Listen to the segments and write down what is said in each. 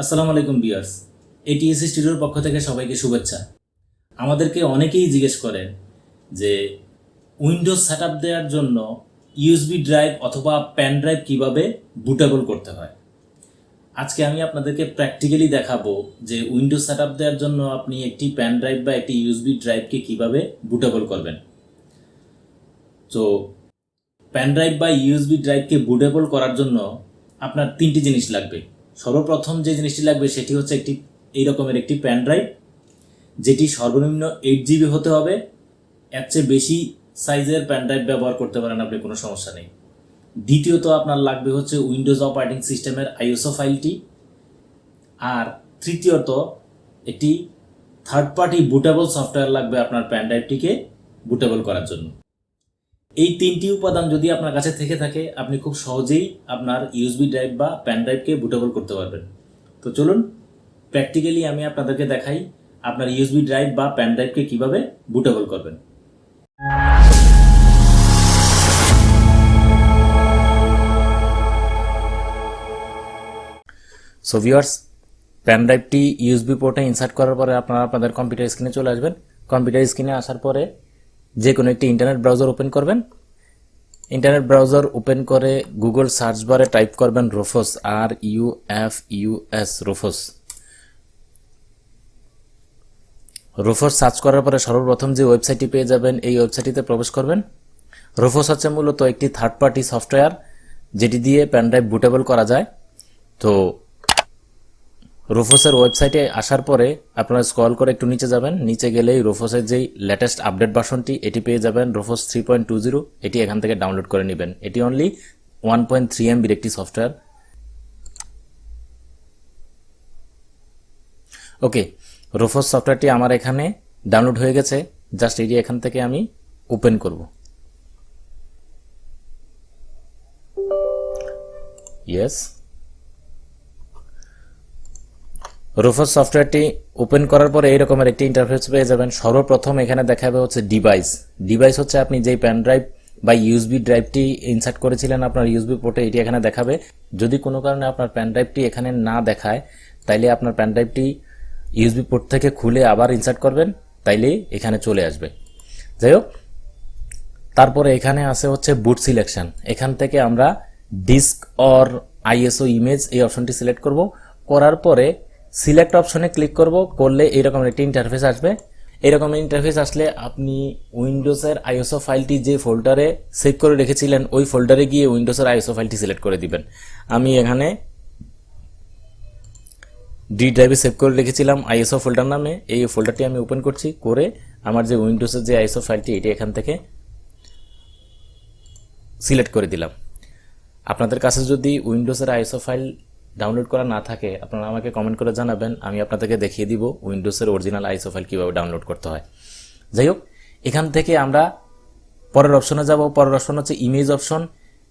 আসসালামু আলাইকুম viewers, ATS স্টুডিওর পক্ষ থেকে সবাইকে শুভেচ্ছা। আমাদেরকে অনেকেই জিজ্ঞেস করেন যে উইন্ডোজ সেটআপ দেওয়ার জন্য ইউএসবি ড্রাইভ অথবা পেন ড্রাইভ কীভাবে বুটেবল করতে হয়। আজকে আমি আপনাদেরকে প্র্যাকটিক্যালি দেখাবো যে উইন্ডোজ সেটআপ দেওয়ার জন্য আপনি একটি পেন ড্রাইভ বা একটি ইউএসবি ড্রাইভকে কীভাবে বুটেবল করবেন। তো পেন ড্রাইভ বা ইউএসবি ড্রাইভকে বুটেবল করার জন্য আপনার তিনটি জিনিস লাগবে। সর্বপ্রথম যে জিনিসটি লাগবে সেটি হচ্ছে এই রকমের একটি পেন ড্রাইভ, যেটি সর্বনিম্ন 8 GB হতে হবে। এর চেয়ে বেশি সাইজের পেন ড্রাইভ ব্যবহার করতে পারেন, আপনি কোনো সমস্যা নেই। দ্বিতীয়ত আপনার লাগবে হচ্ছে উইন্ডোজ অপারেটিং সিস্টেমের আইএসও ফাইলটি। আর তৃতীয়ত একটি থার্ড পার্টি বুটেবল সফটওয়্যার লাগবে আপনার পেন ড্রাইভটিকে বুটেবল করার জন্য। এই তিনটি উপাদান যদি আপনার কাছে থেকে থাকে, আপনি খুব সহজেই আপনার ইউএসবি ড্রাইভ বা পেন ড্রাইভকে বুটেবল করতে পারবেন। তো চলুন প্র্যাকটিক্যালি আমি আপনাদেরকে দেখাই আপনার ইউএসবি ড্রাইভ বা পেন ড্রাইভকে কীভাবে বুটেবল করবেন। সো ভিউয়ার্স, পেন ড্রাইভটি ইউএসবি পোর্টে ইনসার্ট করার পরে আপনারা আপনাদের কম্পিউটার স্ক্রিনে চলে আসবেন। কম্পিউটার স্ক্রিনে আসার পরে যে কোনো একটি ইন্টারনেট ব্রাউজার ওপেন করবেন। ইন্টারনেট ব্রাউজার ওপেন করে গুগল সার্চ বারে টাইপ করবেন রুফাস, RUFUS, রুফাস। রুফাস সার্চ করার পরে সর্বপ্রথম যে ওয়েবসাইটটি পেয়ে যাবেন, এই ওয়েবসাইটটিতে প্রবেশ করবেন। রুফাস হচ্ছে মূলত একটি থার্ড পার্টি সফটওয়্যার যেটি দিয়ে পেন ড্রাইভ বুটেবল করা যায়। তো রুফাসের ওয়েবসাইটে আসার পরে আপনারা স্ক্রল করে একটু নিচে যাবেন। নিচে গেলেই রুফাসের যেই লেটেস্ট আপডেট ভার্সনটি এটি পেয়ে যাবেন, রুফাস 3.20। এটি এখান থেকে ডাউনলোড করে নেবেন। এটি অনলি 1.3 MB একটি সফটওয়্যার। ওকে, রুফাস সফটওয়্যারটি আমার এখানে ডাউনলোড হয়ে গেছে। জাস্ট এটি এখান থেকে আমি ওপেন করব। ইয়েস, রুফাস সফটওয়্যারটি ওপেন করার পরে এই রকমের একটি ইন্টারফেস পেয়ে যাবেন। সর্বপ্রথম এখানে দেখাবে হচ্ছে ডিভাইস হচ্ছে আপনি যেই পেন ড্রাইভ বা ইউএসবি ড্রাইভটি ইনসার্ট করেছিলেন আপনার ইউএসবি পোর্টে, এটি এখানে দেখাবে। যদি কোনো কারণে আপনার পেন ড্রাইভটি এখানে না দেখায়, তাইলে আপনার পেন ড্রাইভটি ইউএসবি পোর্ট থেকে খুলে আবার ইনসার্ট করবেন, তাইলে এখানে চলে আসবে। যাই হোক, তারপরে এখানে আছে হচ্ছে বুট সিলেকশন। এখান থেকে আমরা ডিস্ক অর আইএসও ইমেজ এই অপশনটি সিলেক্ট করব। করার পরে সিলেক্ট অপশনে ক্লিক করব। করলে এইরকম একটি ইন্টারফেস আসবে। এরকম ইন্টারফেস আসলে আপনি উইন্ডোজের আইএসও ফাইলটি যে ফোল্ডারে সেভ করে রেখেছিলেন, ওই ফোল্ডারে গিয়ে উইন্ডোজের আইএসও ফাইলটি সিলেক্ট করে দিবেন। আমি এখানে ডি ড্রাইভে সেভ করে রেখেছিলাম আইএসও ফোল্ডার নামে। এই ফোল্ডারটি আমি ওপেন করছি, করে আমার যে উইন্ডোজের যে আইএসও ফাইলটি এটি এখান থেকে সিলেক্ট করে দিলাম। আপনাদের কাছে যদি উইন্ডোজের আইএসও ফাইল ডাউনলোড করা না থাকে, আপনারা আমাকে কমেন্ট করে জানাবেন, আমি আপনাদেরকে দেখিয়ে দিব উইন্ডোজের অরিজিনাল আইএসও ফাইল কীভাবে ডাউনলোড করতে হয়। যাই হোক, এখান থেকে আমরা পরের অপশনে যাব। পরের অপশন হচ্ছে ইমেজ অপশন।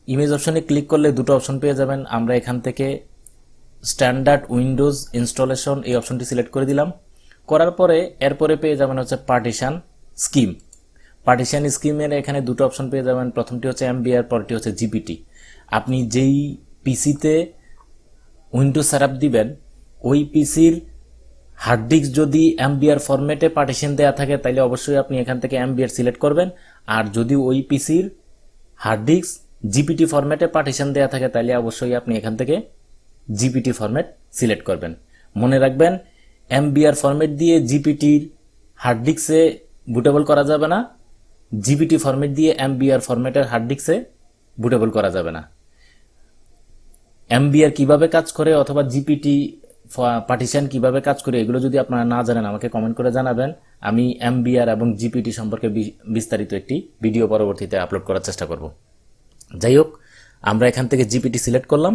ইমেজ অপশনে ক্লিক করলে দুটো অপশন পেয়ে যাবেন। আমরা এখান থেকে স্ট্যান্ডার্ড উইন্ডোজ ইনস্টলেশন এই অপশনটি সিলেক্ট করে দিলাম। করার পরে এরপরে পেয়ে যাবেন হচ্ছে পার্টিশন স্কিম। পার্টিশন স্কিমের এখানে দুটো অপশন পেয়ে যাবেন। প্রথমটি হচ্ছে MBR, পরটি হচ্ছে জিপিটি। আপনি যেই পিসিতে উইন্ডোজ সেটআপ দিবেন, ওই পিসির হার্ড ডিস্ক যদি MBR ফরম্যাটে পার্টিশন দেওয়া থাকে, তাহলে অবশ্যই আপনি এখান থেকে MBR সিলেক্ট করবেন। আর যদি ওই পিসির হার্ড ডিস্ক জিপিটি ফরম্যাটে পার্টিশন দেওয়া থাকে, তাহলে অবশ্যই আপনি এখান থেকে জিপিটি ফরম্যাট সিলেক্ট করবেন। মনে রাখবেন, MBR ফরম্যাট দিয়ে জিপিটির হার্ড ডিস্কে বুটেবল করা যাবে না, জিপিটি ফরম্যাট দিয়ে MBR ফরম্যাটের হার্ড ডিস্কে বুটেবল করা যাবে না। MBR কিভাবে কাজ করে অথবা জিপিটি পার্টিশন কিভাবে কাজ করে, এগুলো যদি আপনারা না জানেন আমাকে কমেন্ট করে জানাবেন। আমি MBR এবং জিপিটি সম্পর্কে বিস্তারিত একটি ভিডিও পরবর্তীতে আপলোড করার চেষ্টা করব। যাই হোক, আমরা এখান থেকে জিপিটি সিলেক্ট করলাম।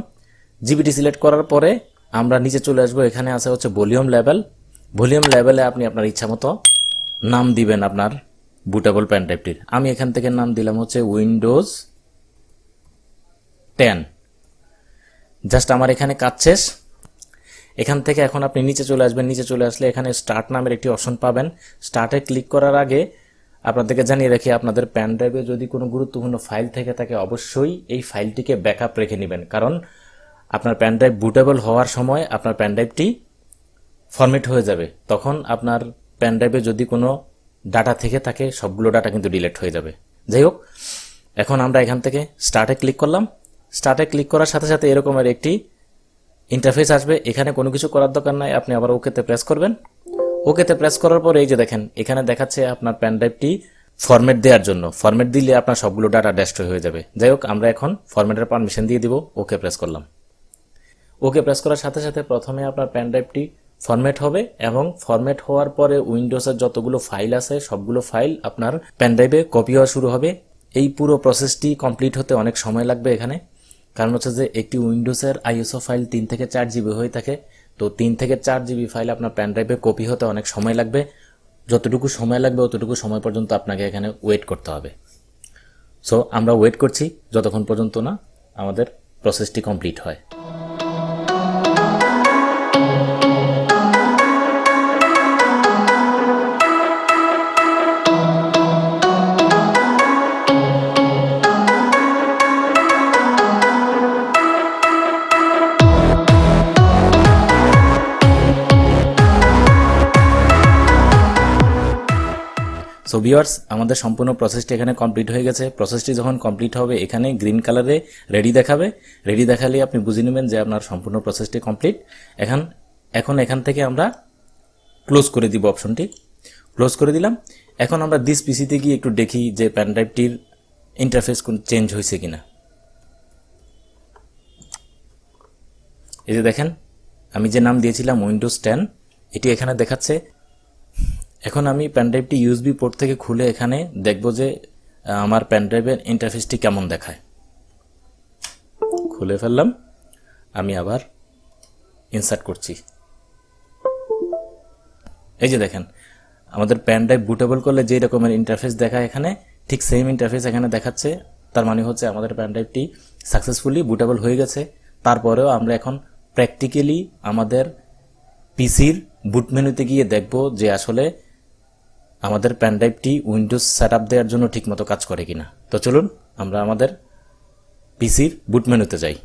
জিপিটি সিলেক্ট করার পরে আমরা নিচে চলে আসবো। এখানে আছে হচ্ছে ভলিউম লেভেল। ভলিউম লেভেলে আপনি আপনার ইচ্ছা মতো নাম দিবেন আপনার বুটেবল পেন ড্রাইভটির। আমি এখান থেকে নাম দিলাম হচ্ছে উইন্ডোজ 10। জাস্ট আমার এখানে কাজ শেষ। এখান থেকে এখন আপনি নিচে চলে আসবেন। নিচে চলে আসলে এখানে স্টার্ট নামের একটি অপশন পাবেন। স্টার্টে ক্লিক করার আগে আপনাদেরকে জানিয়ে রাখি, আপনাদের পেন ড্রাইভে যদি কোনো গুরুত্বপূর্ণ ফাইল থেকে থাকে, অবশ্যই এই ফাইলটিকে ব্যাকআপ রেখে নেবেন। কারণ আপনার পেন ড্রাইভ বুটেবল হওয়ার সময় আপনার পেন ড্রাইভটি ফরম্যাট হয়ে যাবে। তখন আপনার পেন ড্রাইভে যদি কোনো ডাটা থেকে থাকে সবগুলো ডাটা কিন্তু ডিলিট হয়ে যাবে। যাই হোক, এখন আমরা এখান থেকে স্টার্টে ক্লিক করলাম। স্টার্টে ক্লিক করার সাথে সাথে এরকমের একটি ইন্টারফেস আসবে। এখানে কোনো কিছু করার দরকার নাই, আপনি আবার ওকেতে প্রেস করবেন। ওকেতে প্রেস করার পর এই যে দেখেন এখানে দেখাচ্ছে আপনার পেন ড্রাইভটি ফরম্যাট দেওয়ার জন্য। ফরম্যাট দিলে আপনার সবগুলো ডাটা ডেস্ট্রয় হয়ে যাবে। যাই হোক, আমরা এখন ফরম্যাটের পারমিশন দিয়ে দিব। ওকে প্রেস করলাম। ওকে প্রেস করার সাথে সাথে প্রথমে আপনার পেন ড্রাইভটি ফরম্যাট হবে এবং ফরম্যাট হওয়ার পরে উইন্ডোজের যতগুলো ফাইল আছে সবগুলো ফাইল আপনার পেন ড্রাইভে কপি হওয়া শুরু হবে। এই পুরো প্রসেসটি কমপ্লিট হতে অনেক সময় লাগবে এখানে, কারণ হচ্ছে যে একটি উইন্ডোজের আইএসও ফাইল 3 থেকে 4 জিবি হয়ে থাকে। তো 3 থেকে 4 জিবি ফাইল আপনার পেন ড্রাইভে কপি হতে অনেক সময় লাগবে। যতটুকু সময় লাগবে অতটুকু সময় পর্যন্ত আপনাকে এখানে ওয়েট করতে হবে। সো আমরা ওয়েট করছি যতক্ষণ পর্যন্ত না আমাদের প্রসেসটি কমপ্লিট হয়। সো ভিউয়ার্স, আমাদের সম্পূর্ণ প্রসেসটি এখানে কমপ্লিট হয়ে গেছে। প্রসেসটি যখন কমপ্লিট হবে এখানে গ্রিন কালারে রেডি দেখাবে। রেডি দেখালে আপনি বুঝে নেবেন যে আপনার সম্পূর্ণ প্রসেসটি কমপ্লিট। এখন এখান থেকে আমরা ক্লোজ করে দিব অপশনটি। ক্লোজ করে দিলাম। এখন আমরা দিস পিসিতে গিয়ে একটু দেখি যে পেন ড্রাইভটির ইন্টারফেস চেঞ্জ হয়েছে কিনা। এই যে দেখেন আমি যে নাম দিয়েছিলাম উইন্ডোজ 10 এটি এখানে দেখাচ্ছে। এখন আমি পেন ড্রাইভটি ইউএসবি পোর্ট থেকে খুলে এখানে দেখব যে আমার পেন ড্রাইভের ইন্টারফেসটি কেমন দেখায়। খুলে ফেললাম। আমি আবার ইনসার্ট করছি। এই যে দেখেন আমাদের পেন ড্রাইভ বুটেবল করলে যে রকমের ইন্টারফেস দেখায় এখানে ঠিক সেম ইন্টারফেস এখানে দেখাচ্ছে। তার মানে হচ্ছে আমাদের পেন ড্রাইভটি সাকসেসফুলি বুটেবল হয়ে গেছে। তারপরেও আমরা এখন প্র্যাকটিক্যালি আমাদের পিসির বুট মেনুতে গিয়ে দেখব যে আসলে আমাদের পেন ড্রাইভটি উইন্ডোজ সেটআপ দেওয়ার জন্য ঠিকমতো কাজ করে কিনা। তো চলুন আমরা আমাদের পিসির বুট মেনুতে যাই।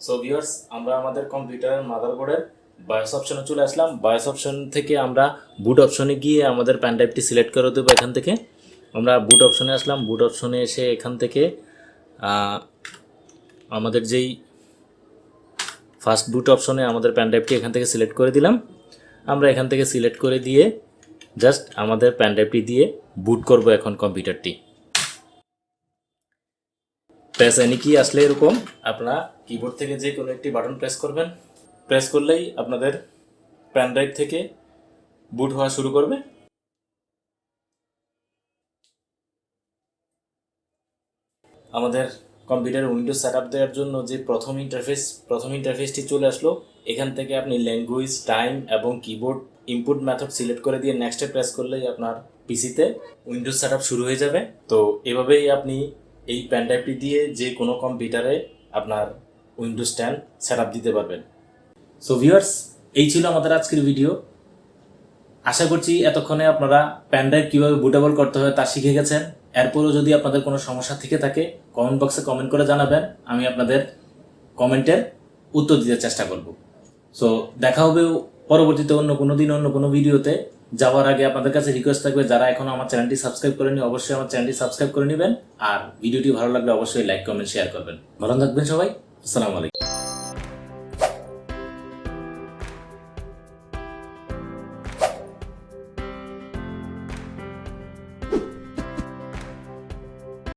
সো ভিউয়ার্স, আমরা আমাদের কম্পিউটারের মাদারবোর্ডের বায়োস অপশনে চলে আসলাম। বায়োস অপশন থেকে আমরা বুট অপশনে গিয়ে আমাদের পেন ড্রাইভটি সিলেক্ট করে দেবো। এখান থেকে আমরা বুট অপশনে আসলাম। বুট অপশনে এসে এখান থেকে আমাদের যেই ফার্স্ট বুট অপশনে আমাদের পেন ড্রাইভটি এখান থেকে সিলেক্ট করে দিলাম। আমরা এখান থেকে সিলেক্ট করে দিয়ে জাস্ট আমাদের পেন ড্রাইভটি দিয়ে বুট করব এখন কম্পিউটারটি। প্রেস এনি কি আসলে এরকম আপনারা কিবোর্ড থেকে যে কোনো একটি বাটন প্রেস করবেন। প্রেস করলেই আপনাদের পেন ড্রাইভ থেকে বুট হওয়া শুরু করবে। আমাদের কম্পিউটারে উইন্ডোজ সেটআপ দেওয়ার জন্য যে প্রথম ইন্টারফেসটি চলে আসলো। এখান থেকে আপনি ল্যাঙ্গুয়েজ, টাইম এবং কিবোর্ড ইনপুট মেথড সিলেক্ট করে দিয়ে নেক্সটে প্রেস করলেই আপনার পিসিতে উইন্ডোজ সেটআপ শুরু হয়ে যাবে। তো এভাবেই আপনি এই পেন ড্রাইভটি দিয়ে যে কোনো কম্পিউটারে আপনার উইন্ডোজ 10 সেটআপ দিতে পারবেন। সো ভিউয়ার্স, এই ছিল আমাদের আজকের ভিডিও। আশা করছি এতক্ষণে আপনারা পেন ড্রাইভ কীভাবে বুটেবল করতে হয় তা শিখে গেছেন। এরপরও যদি আপনাদের কোনো সমস্যা থেকে থাকে কমেন্ট বক্সে কমেন্ট করে জানাবেন। আমি আপনাদের কমেন্টের উত্তর দিতে চেষ্টা করব। সো দেখা হবে পরবর্তীতে অন্য কোনো দিন অন্য কোনো ভিডিওতে। যাওয়ার আগে আপনাদের কাছে রিকোয়েস্ট থাকবে, যারা এখনো আমার চ্যানেলটি সাবস্ক্রাইব করেনি অবশ্যই আমার চ্যানেলটি সাবস্ক্রাইব করে নেবেন। আর ভিডিওটি ভালো লাগলে অবশ্যই লাইক, কমেন্ট, শেয়ার করবেন। ভালো থাকবেন সবাই। আসসালামু আলাইকুম।